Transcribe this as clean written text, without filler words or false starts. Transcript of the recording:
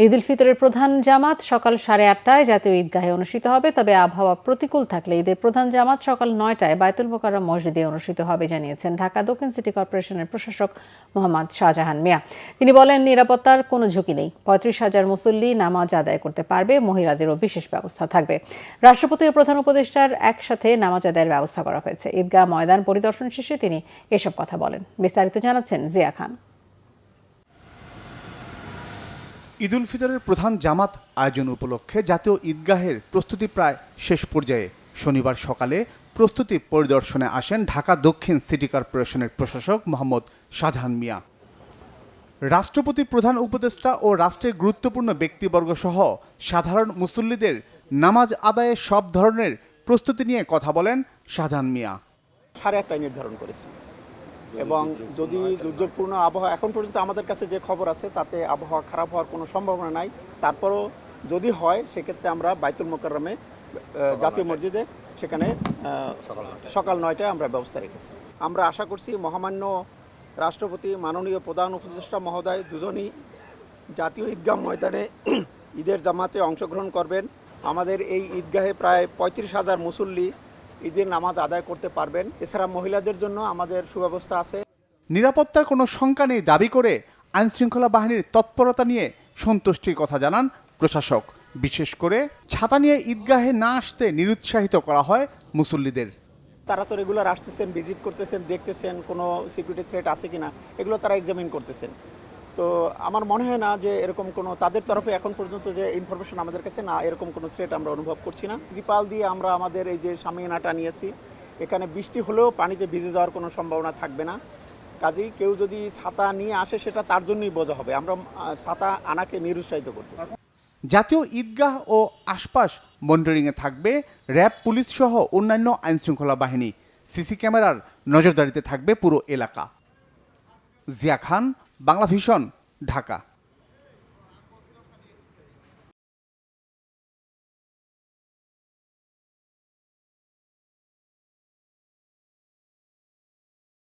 ঈদ উল ফিতরের প্রধান জামাত সকাল 8:30টায় জাতীয় ঈদগাহে অনুষ্ঠিত হবে। তবে আবহাওয়া প্রতিকূল থাকলে ঈদের প্রধান জামাত সকাল 9টায় বায়তুল মোকাররম মসজিদে অনুষ্ঠিত হবে জানিয়েছেন ঢাকা দক্ষিণ সিটি কর্পোরেশনের প্রশাসক মোহাম্মদ শাহজাহান মিয়া। তিনি বলেন, নিরাপত্তার কোনো ঝুঁকি নেই। 35,000 মুসল্লি নামাজ আদায় করতে পারবে। মহিলাদেরও বিশেষ ব্যবস্থা থাকবে। রাষ্ট্রপতি ও প্রধান উপদেষ্টার একসাথে নামাজ আদায়ের ব্যবস্থা করা হয়েছে। ঈদগাহ ময়দান পরিদর্শন শেষে তিনি এসব কথা বলেন। বিস্তারিত জানাচ্ছেন জিয়া খান। ঈদ উল ফিতরের প্রধান জামাত আয়োজন উপলক্ষে জাতীয় ঈদগাহের প্রস্তুতি প্রায় শেষ পর্যায়ে। শনিবার সকালে প্রস্তুতি পরিদর্শনে আসেন ঢাকা দক্ষিণ সিটি কর্পোরেশনের প্রশাসক মোহাম্মদ শাহজাহান মিয়া। রাষ্ট্রপতি, প্রধান উপদেষ্টা ও রাষ্ট্রের গুরুত্বপূর্ণ ব্যক্তিবর্গ সহ সাধারণ মুসল্লিদের নামাজ আদায়ে সব ধরনের প্রস্তুতি নিয়ে কথা বলেন শাহজাহান মিয়া। 8:30টায় নির্ধারণ করেছি এবং যদি দুর্যোগপূর্ণ আবহাওয়া, এখন পর্যন্ত আমাদের কাছে যে খবর আছে তাতে আবহাওয়া খারাপ হওয়ার কোনো সম্ভাবনা নাই। তারপরও যদি হয় সেক্ষেত্রে আমরা বায়তুল মোকাররমে জাতীয় মসজিদে সেখানে সকাল 9টায় আমরা ব্যবস্থা রেখেছি। আমরা আশা করছি মহামান্য রাষ্ট্রপতি, মাননীয় প্রধান উপদেষ্টা মহোদয় দুজনই জাতীয় ঈদগাহ ময়দানে ঈদের জামাতে অংশগ্রহণ করবেন। আমাদের এই ঈদগাহে প্রায় 35,000 মুসল্লি ঈদের নামাজ আদায় করতে পারবেন। এছাড়া মহিলাদের জন্য আমাদের সুব্যবস্থা আছে। নিরাপত্তার কোনো শঙ্কা নেই দাবি করে আইনশৃঙ্খলা বাহিনীর তৎপরতা নিয়ে সন্তুষ্টির কথা জানান প্রশাসক। বিশেষ করে ছাতা নিয়ে ঈদগাহে না আসতে নিরুৎসাহিত করা হয় মুসল্লিদের। তারা তো রেগুলার আসতেছেন, ভিজিট করতেছেন, দেখতেছেন কোনো সিকিউরিটি থ্রেট আছে কিনা, এগুলো তারা এক্সামিন করতেছেন। তো আমার মনে হয় না যে এরকম কোনো তাদের তরফে এখন পর্যন্ত যে ইনফরমেশন আমাদের কাছে না, এরকম কোনো থ্রেট আমরা অনুভব করছি না। ত্রিপাল দিয়ে আমরা আমাদের এই যে শামিয়ানাটা নিয়েছি, এখানে বৃষ্টি হলেও পানিতে ভিজে যাওয়ার কোনো সম্ভাবনা থাকবে না। কাজেই কেউ যদি ছাতা নিয়ে আসে সেটা তার জন্যই বোঝা হবে। আমরা ছাতা আনাকে নিরুৎসাহিত করতেছি। জাতীয় ঈদগাহ ও আশপাশ মনিটরিংয়ে থাকবে র্যাব, পুলিশ সহ অন্যান্য আইনশৃঙ্খলা বাহিনী। সিসি ক্যামেরার নজরদারিতে থাকবে পুরো এলাকা। জিয়া খান, বাংলা ভিশন, ঢাকা।